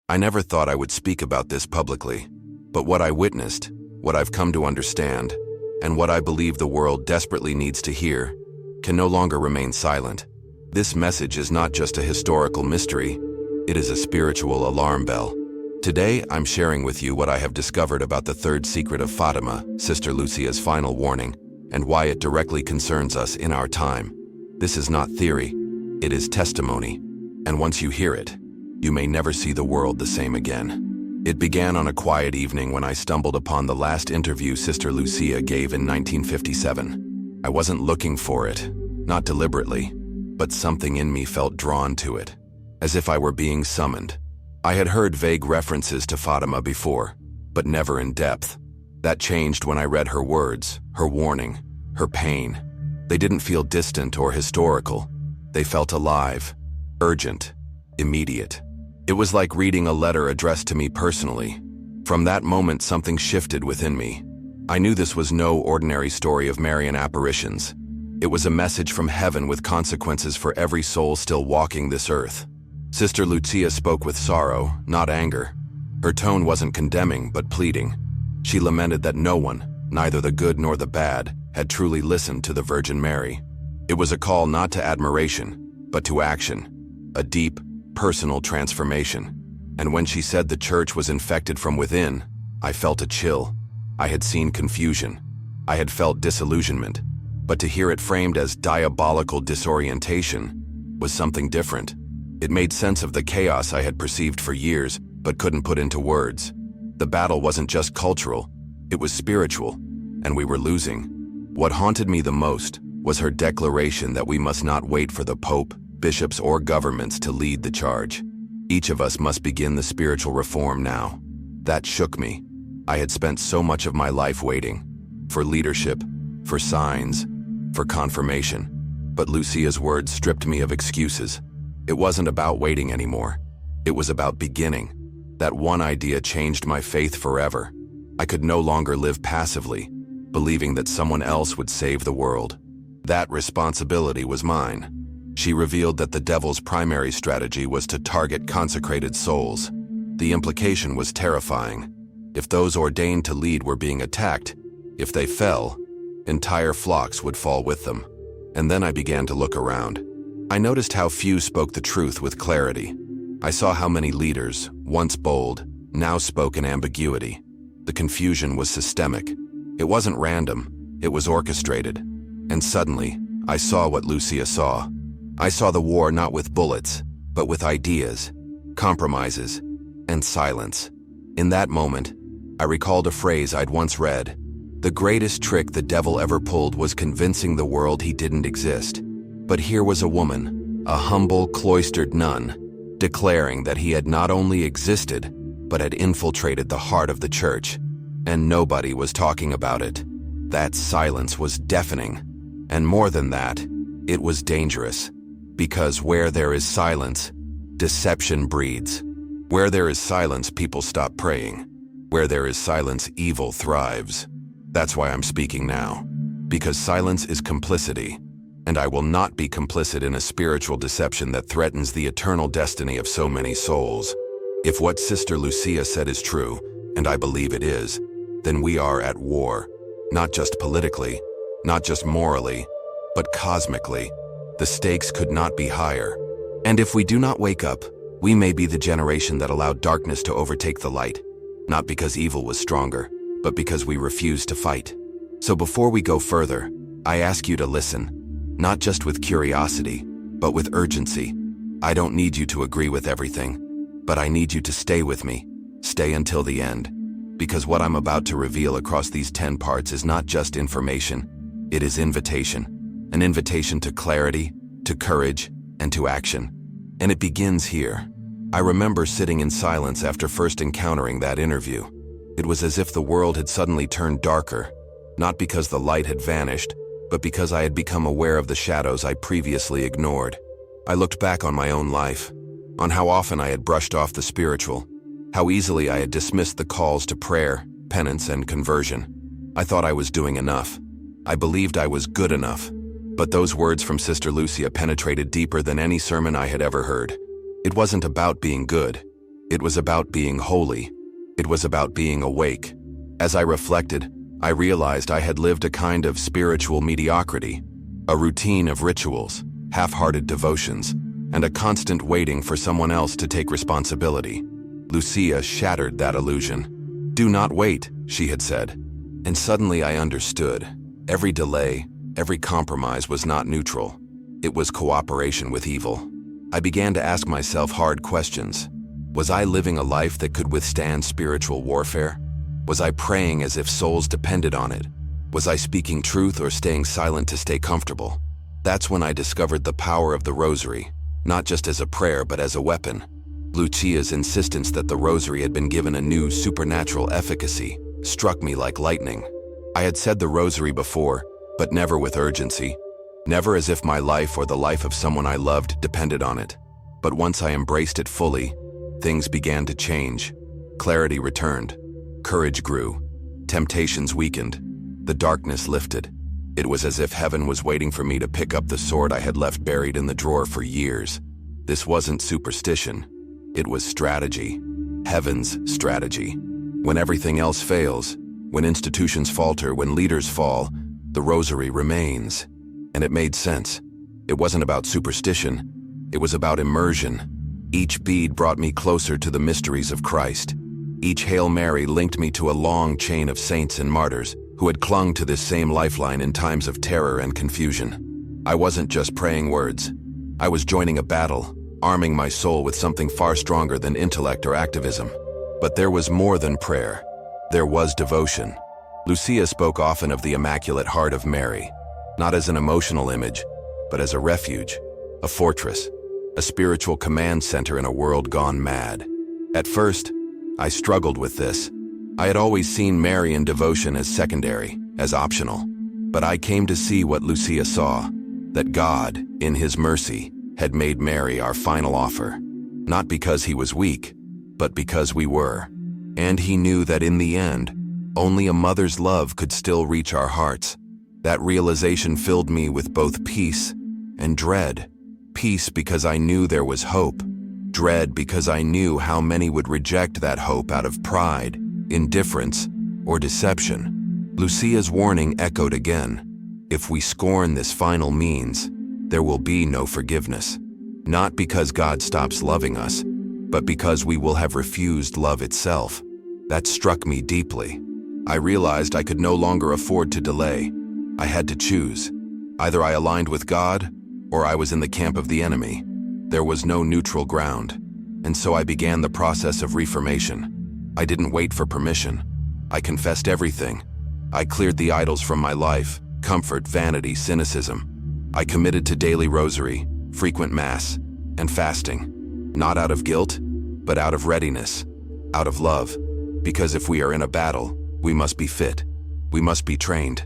I never thought I would speak about this publicly, but what I witnessed, what I've come to understand, and what I believe the world desperately needs to hear, can no longer remain silent. This message is not just a historical mystery, it is a spiritual alarm bell. Today, I'm sharing with you what I have discovered about the third secret of Fatima, Sister Lucia's final warning, and why it directly concerns us in our time. This is not theory, it is testimony, and once you hear it, you may never see the world the same again. It began on a quiet evening when I stumbled upon the last interview Sister Lucia gave in 1957. I wasn't looking for it, not deliberately, but something in me felt drawn to it, as if I were being summoned. I had heard vague references to Fatima before, but never in depth. That changed when I read her words, her warning, her pain. They didn't feel distant or historical. They felt alive, urgent, immediate. It was like reading a letter addressed to me personally. From that moment, something shifted within me. I knew this was no ordinary story of Marian apparitions. It was a message from heaven with consequences for every soul still walking this earth. Sister Lucia spoke with sorrow, not anger. Her tone wasn't condemning, but pleading. She lamented that no one, neither the good nor the bad, had truly listened to the Virgin Mary. It was a call not to admiration, but to action, a deep, personal transformation. And when she said the church was infected from within, I felt a chill. I had seen confusion. I had felt disillusionment. But to hear it framed as diabolical disorientation was something different. It made sense of the chaos I had perceived for years, but couldn't put into words. The battle wasn't just cultural, it was spiritual, and we were losing. What haunted me the most was her declaration that we must not wait for the Pope, bishops, or governments to lead the charge. Each of us must begin the spiritual reform now. That shook me. I had spent so much of my life waiting, for leadership, for signs, for confirmation. But Lucia's words stripped me of excuses. It wasn't about waiting anymore. It was about beginning. That one idea changed my faith forever. I could no longer live passively, believing that someone else would save the world. That responsibility was mine. She revealed that the devil's primary strategy was to target consecrated souls. The implication was terrifying. If those ordained to lead were being attacked, if they fell, entire flocks would fall with them. And then I began to look around. I noticed how few spoke the truth with clarity. I saw how many leaders, once bold, now spoke in ambiguity. The confusion was systemic. It wasn't random, it was orchestrated. And suddenly, I saw what Lucia saw. I saw the war not with bullets, but with ideas, compromises, and silence. In that moment, I recalled a phrase I'd once read. The greatest trick the devil ever pulled was convincing the world he didn't exist. But here was a woman, a humble, cloistered nun, declaring that he had not only existed, but had infiltrated the heart of the church. And nobody was talking about it. That silence was deafening. And more than that, it was dangerous. Because where there is silence, deception breeds. Where there is silence, people stop praying. Where there is silence, evil thrives. That's why I'm speaking now. Because silence is complicity. And I will not be complicit in a spiritual deception that threatens the eternal destiny of so many souls. If what Sister Lucia said is true, and I believe it is, then we are at war. Not just politically, not just morally, but cosmically. The stakes could not be higher. And if we do not wake up, we may be the generation that allowed darkness to overtake the light. Not because evil was stronger, but because we refused to fight. So before we go further, I ask you to listen. Not just with curiosity, but with urgency. I don't need you to agree with everything, but I need you to stay with me. Stay until the end. Because what I'm about to reveal across these 10 parts is not just information, it is invitation. An invitation to clarity, to courage, and to action. And it begins here. I remember sitting in silence after first encountering that interview. It was as if the world had suddenly turned darker, not because the light had vanished, but because I had become aware of the shadows I previously ignored. I looked back on my own life, on how often I had brushed off the spiritual, how easily I had dismissed the calls to prayer, penance, and conversion. I thought I was doing enough. I believed I was good enough. But those words from Sister Lucia penetrated deeper than any sermon I had ever heard. It wasn't about being good. It was about being holy. It was about being awake. As I reflected, I realized I had lived a kind of spiritual mediocrity, a routine of rituals, half-hearted devotions, and a constant waiting for someone else to take responsibility. Lucia shattered that illusion. "Do not wait," she had said. And suddenly I understood. Every delay, every compromise was not neutral. It was cooperation with evil. I began to ask myself hard questions. Was I living a life that could withstand spiritual warfare? Was I praying as if souls depended on it? Was I speaking truth or staying silent to stay comfortable? That's when I discovered the power of the rosary, not just as a prayer but as a weapon. Lucia's insistence that the rosary had been given a new supernatural efficacy struck me like lightning. I had said the rosary before, but never with urgency, never as if my life or the life of someone I loved depended on it. But once I embraced it fully, things began to change. Clarity returned. Courage grew. Temptations weakened. The darkness lifted. It was as if heaven was waiting for me to pick up the sword I had left buried in the drawer for years. This wasn't superstition. It was strategy. Heaven's strategy. When everything else fails, when institutions falter, when leaders fall, the rosary remains. And it made sense. It wasn't about superstition. It was about immersion. Each bead brought me closer to the mysteries of Christ. Each Hail Mary linked me to a long chain of saints and martyrs who had clung to this same lifeline in times of terror and confusion. I wasn't just praying words. I was joining a battle, arming my soul with something far stronger than intellect or activism. But there was more than prayer. There was devotion. Lucia spoke often of the Immaculate Heart of Mary, not as an emotional image, but as a refuge, a fortress, a spiritual command center in a world gone mad. At first, I struggled with this. I had always seen Marian devotion as secondary, as optional. But I came to see what Lucia saw, that God, in His mercy, had made Mary our final offer. Not because He was weak, but because we were. And He knew that in the end, only a mother's love could still reach our hearts. That realization filled me with both peace and dread. Peace because I knew there was hope. Dread because I knew how many would reject that hope out of pride, indifference, or deception. Lucia's warning echoed again. If we scorn this final means, there will be no forgiveness. Not because God stops loving us, but because we will have refused love itself. That struck me deeply. I realized I could no longer afford to delay. I had to choose. Either I aligned with God, or I was in the camp of the enemy. There was no neutral ground, and so I began the process of reformation. I didn't wait for permission. I confessed everything. I cleared the idols from my life, comfort, vanity, cynicism. I committed to daily rosary, frequent mass, and fasting. Not out of guilt, but out of readiness, out of love. Because if we are in a battle, we must be fit. We must be trained.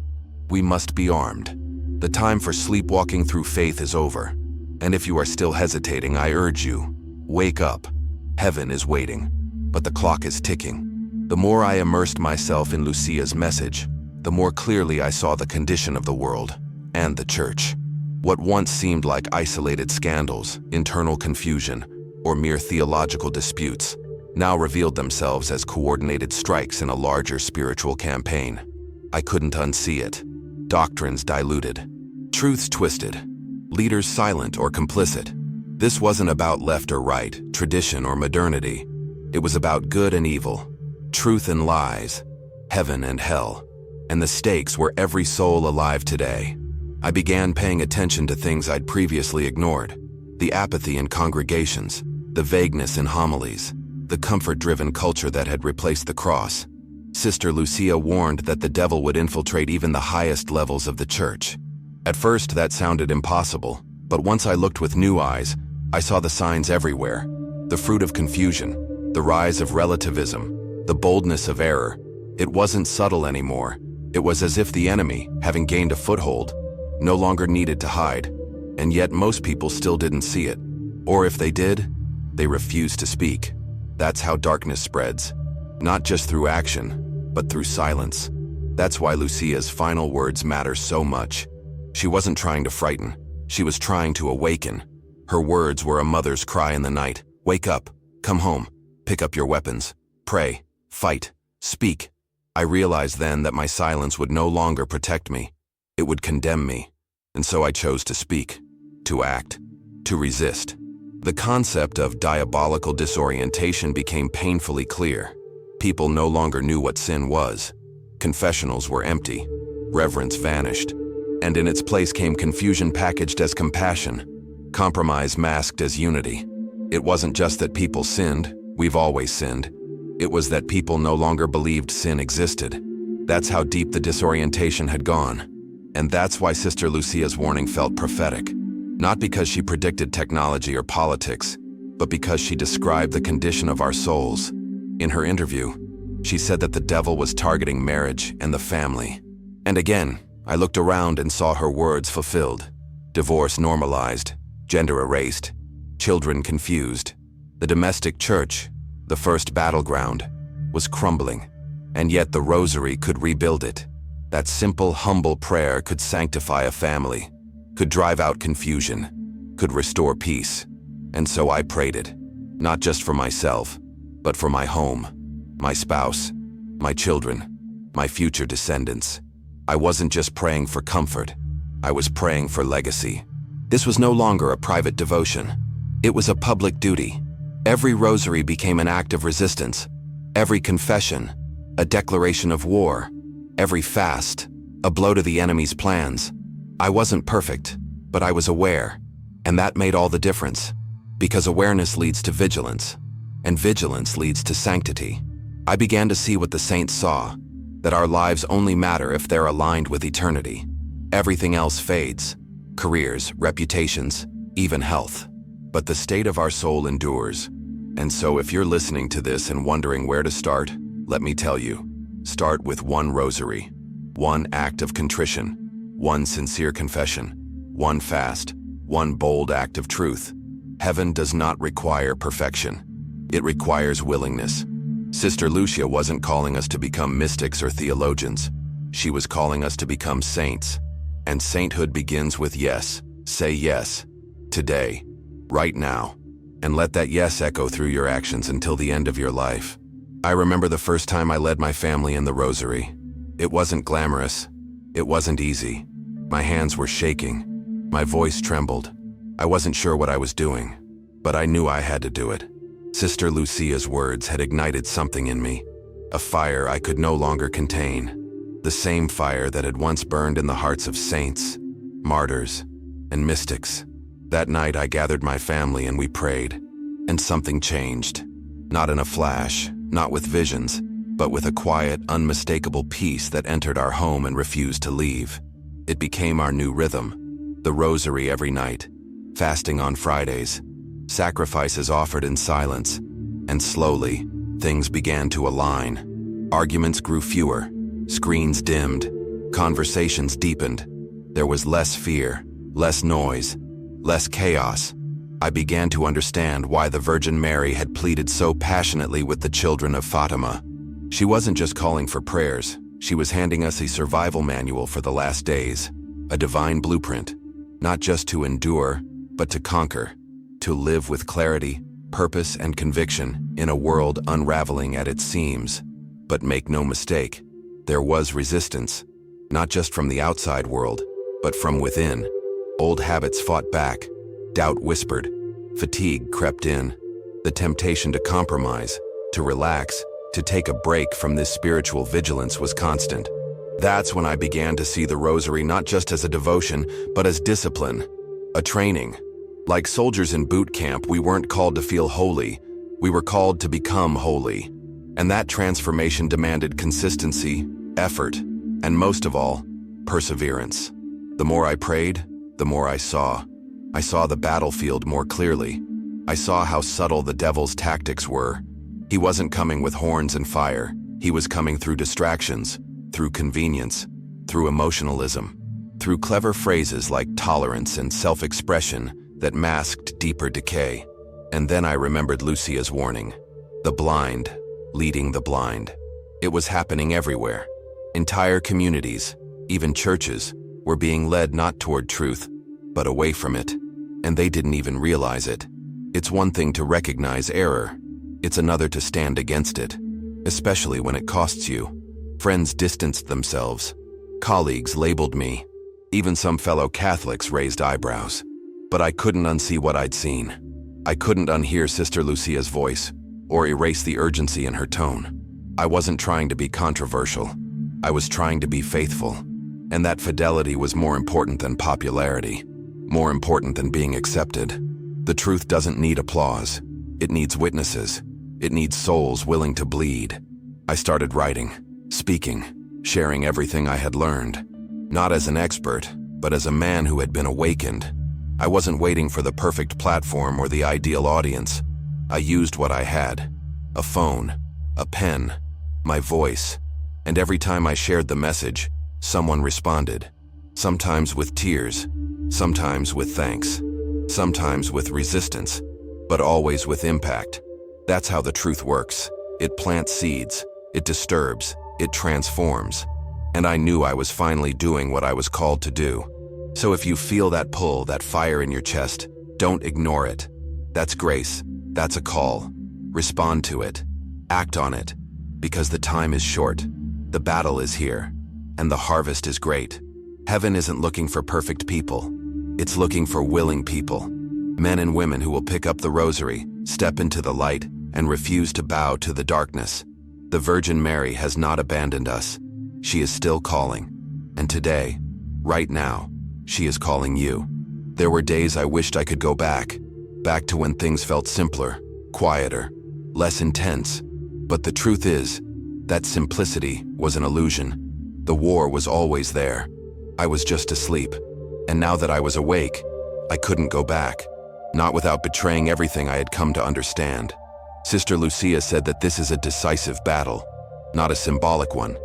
We must be armed. The time for sleepwalking through faith is over. And if you are still hesitating, I urge you, wake up. Heaven is waiting, but the clock is ticking. The more I immersed myself in Lucia's message, the more clearly I saw the condition of the world and the church. What once seemed like isolated scandals, internal confusion, or mere theological disputes, now revealed themselves as coordinated strikes in a larger spiritual campaign. I couldn't unsee it. Doctrines diluted, truths twisted, leaders silent or complicit. This wasn't about left or right, tradition or modernity. It was about good and evil, truth and lies, heaven and hell. And the stakes were every soul alive today. I began paying attention to things I'd previously ignored. The apathy in congregations, the vagueness in homilies, the comfort-driven culture that had replaced the cross. Sister Lucia warned that the devil would infiltrate even the highest levels of the church. At first, that sounded impossible, but once I looked with new eyes, I saw the signs everywhere. The fruit of confusion, the rise of relativism, the boldness of error. It wasn't subtle anymore. It was as if the enemy, having gained a foothold, no longer needed to hide. And yet most people still didn't see it. Or if they did, they refused to speak. That's how darkness spreads. Not just through action, but through silence. That's why Lucia's final words matter so much. She wasn't trying to frighten. She was trying to awaken. Her words were a mother's cry in the night. Wake up. Come home. Pick up your weapons. Pray. Fight. Speak. I realized then that my silence would no longer protect me. It would condemn me. And so I chose to speak, to act, to resist. The concept of diabolical disorientation became painfully clear. People no longer knew what sin was. Confessionals were empty. Reverence vanished. And in its place came confusion packaged as compassion, compromise masked as unity. It wasn't just that people sinned, we've always sinned. It was that people no longer believed sin existed. That's how deep the disorientation had gone. And that's why Sister Lucia's warning felt prophetic. Not because she predicted technology or politics, but because she described the condition of our souls. In her interview, she said that the devil was targeting marriage and the family. And again, I looked around and saw her words fulfilled. Divorce normalized, gender erased, children confused. The domestic church, the first battleground, was crumbling. And yet the rosary could rebuild it. That simple, humble prayer could sanctify a family, could drive out confusion, could restore peace. And so I prayed it, not just for myself, but for my home, my spouse, my children, my future descendants. I wasn't just praying for comfort, I was praying for legacy. This was no longer a private devotion. It was a public duty. Every rosary became an act of resistance. Every confession, a declaration of war. Every fast, a blow to the enemy's plans. I wasn't perfect, but I was aware. And that made all the difference. Because awareness leads to vigilance, and vigilance leads to sanctity. I began to see what the saints saw, that our lives only matter if they're aligned with eternity. Everything else fades. Careers, reputations, even health. But the state of our soul endures. And so if you're listening to this and wondering where to start, let me tell you. Start with one rosary, one act of contrition, one sincere confession, one fast, one bold act of truth. Heaven does not require perfection. It requires willingness. Sister Lucia wasn't calling us to become mystics or theologians. She was calling us to become saints. And sainthood begins with yes. Say yes. Today. Right now. And let that yes echo through your actions until the end of your life. I remember the first time I led my family in the rosary. It wasn't glamorous. It wasn't easy. My hands were shaking. My voice trembled. I wasn't sure what I was doing, but I knew I had to do it. Sister Lucia's words had ignited something in me, a fire I could no longer contain, the same fire that had once burned in the hearts of saints, martyrs, and mystics. That night I gathered my family and we prayed, and something changed. Not in a flash, not with visions, but with a quiet, unmistakable peace that entered our home and refused to leave. It became our new rhythm, the rosary every night, fasting on Fridays, sacrifices offered in silence, and slowly, things began to align. Arguments grew fewer, screens dimmed, conversations deepened. There was less fear, less noise, less chaos. I began to understand why the Virgin Mary had pleaded so passionately with the children of Fatima. She wasn't just calling for prayers, she was handing us a survival manual for the last days, a divine blueprint, not just to endure, but to conquer, to live with clarity, purpose, and conviction in a world unraveling at its seams. But make no mistake, there was resistance, not just from the outside world, but from within. Old habits fought back, doubt whispered, fatigue crept in, the temptation to compromise, to relax, to take a break from this spiritual vigilance was constant. That's when I began to see the rosary not just as a devotion, but as discipline, a training. Like soldiers in boot camp, we weren't called to feel holy, we were called to become holy. And that transformation demanded consistency, effort, and most of all, perseverance. The more I prayed, the more I saw. I saw the battlefield more clearly. I saw how subtle the devil's tactics were. He wasn't coming with horns and fire. He was coming through distractions, through convenience, through emotionalism, through clever phrases like tolerance and self-expression that masked deeper decay. And then I remembered Lucia's warning. The blind leading the blind. It was happening everywhere. Entire communities, even churches, were being led not toward truth, but away from it. And they didn't even realize it. It's one thing to recognize error. It's another to stand against it, especially when it costs you. Friends distanced themselves. Colleagues labeled me. Even some fellow Catholics raised eyebrows. But I couldn't unsee what I'd seen. I couldn't unhear Sister Lucia's voice or erase the urgency in her tone. I wasn't trying to be controversial. I was trying to be faithful. And that fidelity was more important than popularity, more important than being accepted. The truth doesn't need applause. It needs witnesses. It needs souls willing to bleed. I started writing, speaking, sharing everything I had learned. Not as an expert, but as a man who had been awakened. I wasn't waiting for the perfect platform or the ideal audience. I used what I had: a phone, a pen, my voice. And every time I shared the message, someone responded. Sometimes with tears, sometimes with thanks, sometimes with resistance, but always with impact. That's how the truth works. It plants seeds, it disturbs, it transforms. And I knew I was finally doing what I was called to do. So if you feel that pull, that fire in your chest, don't ignore it. That's grace. That's a call. Respond to it. Act on it. Because the time is short. The battle is here. And the harvest is great. Heaven isn't looking for perfect people. It's looking for willing people. Men and women who will pick up the rosary, step into the light, and refuse to bow to the darkness. The Virgin Mary has not abandoned us. She is still calling. And today, right now, she is calling you. There were days I wished I could go back to when things felt simpler, quieter, less intense. But the truth is, that simplicity was an illusion. The war was always there. I was just asleep. And now that I was awake, I couldn't go back. Not without betraying everything I had come to understand. Sister Lucia said that this is a decisive battle, not a symbolic one,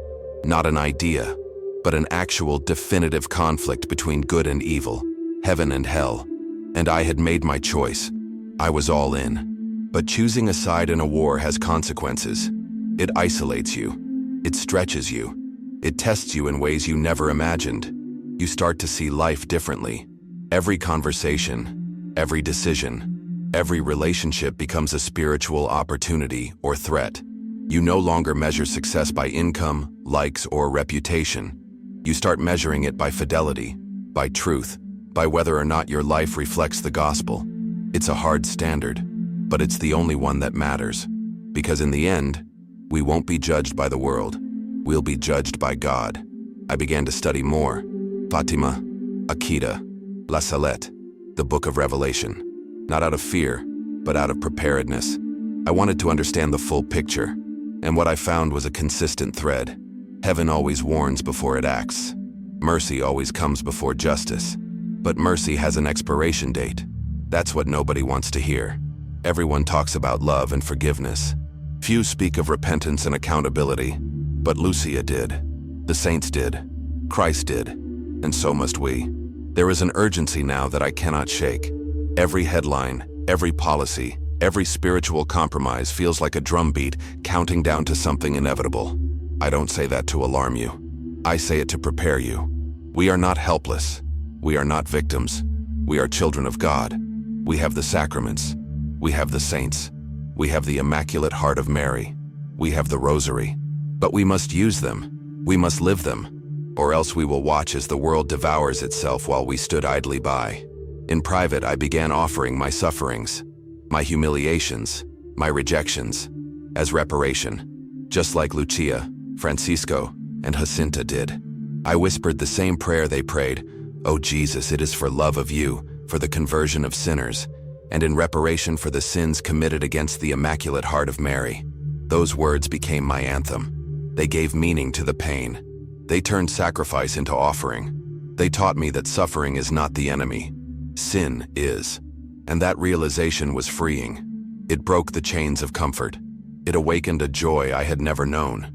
not an idea, but an actual definitive conflict between good and evil, heaven and hell. And I had made my choice. I was all in. But choosing a side in a war has consequences. It isolates you. It stretches you. It tests you in ways you never imagined. You start to see life differently. Every conversation, every decision, every relationship becomes a spiritual opportunity or threat. You no longer measure success by income, likes, or reputation. You start measuring it by fidelity, by truth, by whether or not your life reflects the gospel. It's a hard standard, but it's the only one that matters. Because in the end, we won't be judged by the world. We'll be judged by God. I began to study more. Fatima, Akida, La Salette, the Book of Revelation. Not out of fear, but out of preparedness. I wanted to understand the full picture. And what I found was a consistent thread. Heaven always warns before it acts. Mercy always comes before justice. But mercy has an expiration date. That's what nobody wants to hear. Everyone talks about love and forgiveness. Few speak of repentance and accountability. But Lucia did. The saints did. Christ did. And so must we. There is an urgency now that I cannot shake. Every headline, every policy, every spiritual compromise feels like a drumbeat counting down to something inevitable. I don't say that to alarm you. I say it to prepare you. We are not helpless. We are not victims. We are children of God. We have the sacraments. We have the saints. We have the Immaculate Heart of Mary. We have the Rosary. But we must use them. We must live them. Or else we will watch as the world devours itself while we stood idly by. In private, I began offering my sufferings, my humiliations, my rejections, as reparation, just like Lucia, Francisco, and Jacinta did. I whispered the same prayer they prayed. "O Jesus, it is for love of you, for the conversion of sinners, and in reparation for the sins committed against the Immaculate Heart of Mary." Those words became my anthem. They gave meaning to the pain. They turned sacrifice into offering. They taught me that suffering is not the enemy. Sin is. And that realization was freeing. It broke the chains of comfort. It awakened a joy I had never known.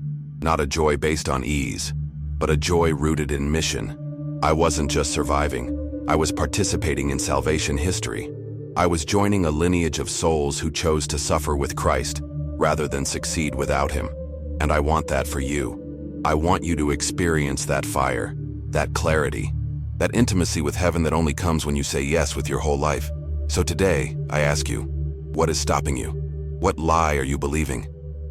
Not a joy based on ease, but a joy rooted in mission. I wasn't just surviving. I was participating in salvation history. I was joining a lineage of souls who chose to suffer with Christ rather than succeed without him. And I want that for you. I want you to experience that fire, that clarity, that intimacy with heaven that only comes when you say yes with your whole life. So today, I ask you, what is stopping you? What lie are you believing?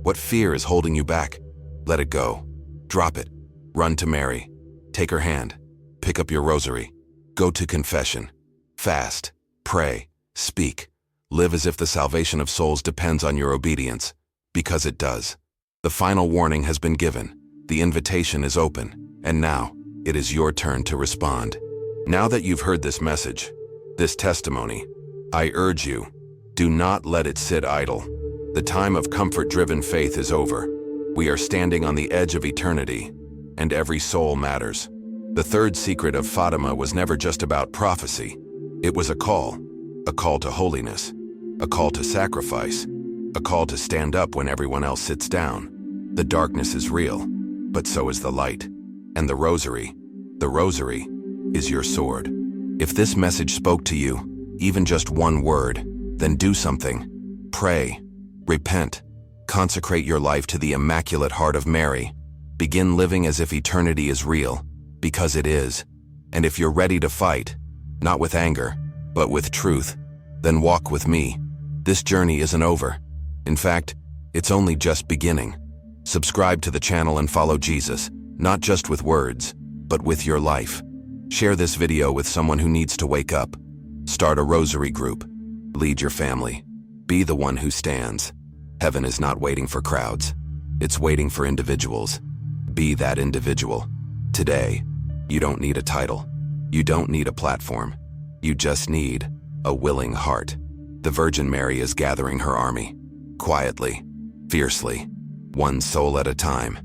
What fear is holding you back? Let it go. Drop it. Run to Mary. Take her hand. Pick up your rosary. Go to confession. Fast. Pray. Speak. Live as if the salvation of souls depends on your obedience, because it does. The final warning has been given. The invitation is open, and now it is your turn to respond. Now that you've heard this message, this testimony, I urge you, do not let it sit idle. The time of comfort-driven faith is over. We are standing on the edge of eternity, and every soul matters. The third secret of Fatima was never just about prophecy. It was a call to holiness, a call to sacrifice, a call to stand up when everyone else sits down. The darkness is real, but so is the light. And the rosary is your sword. If this message spoke to you, even just one word, then do something. Pray, repent, consecrate your life to the Immaculate Heart of Mary. Begin living as if eternity is real, because it is. And if you're ready to fight, not with anger, but with truth, then walk with me. This journey isn't over. In fact, it's only just beginning. Subscribe to the channel and follow Jesus, not just with words, but with your life. Share this video with someone who needs to wake up. Start a rosary group. Lead your family. Be the one who stands. Heaven is not waiting for crowds. It's waiting for individuals. Be that individual. Today, you don't need a title. You don't need a platform. You just need a willing heart. The Virgin Mary is gathering her army. Quietly, fiercely, one soul at a time.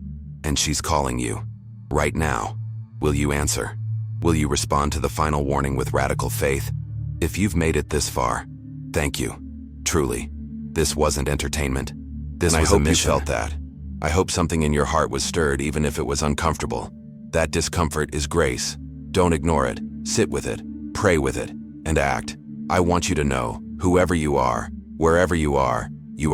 And she's calling you. Right now. Will you answer? Will you respond to the final warning with radical faith? If you've made it this far, thank you. Truly, this wasn't entertainment. This was a mission. I hope you felt that. I hope something in your heart was stirred even if it was uncomfortable. That discomfort is grace. Don't ignore it. Sit with it. Pray with it. And act. I want you to know, whoever you are, wherever you are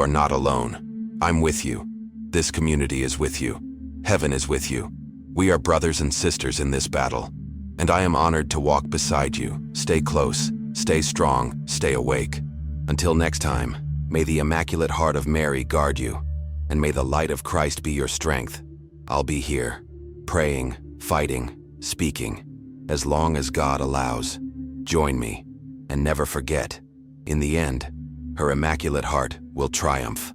not alone. I'm with you. This community is with you. Heaven is with you. We are brothers and sisters in this battle. And I am honored to walk beside you. Stay close. Stay strong. Stay awake. Until next time, may the Immaculate Heart of Mary guard you, and may the light of Christ be your strength. I'll be here, praying, fighting, speaking, as long as God allows. Join me, and never forget, in the end, her Immaculate Heart will triumph.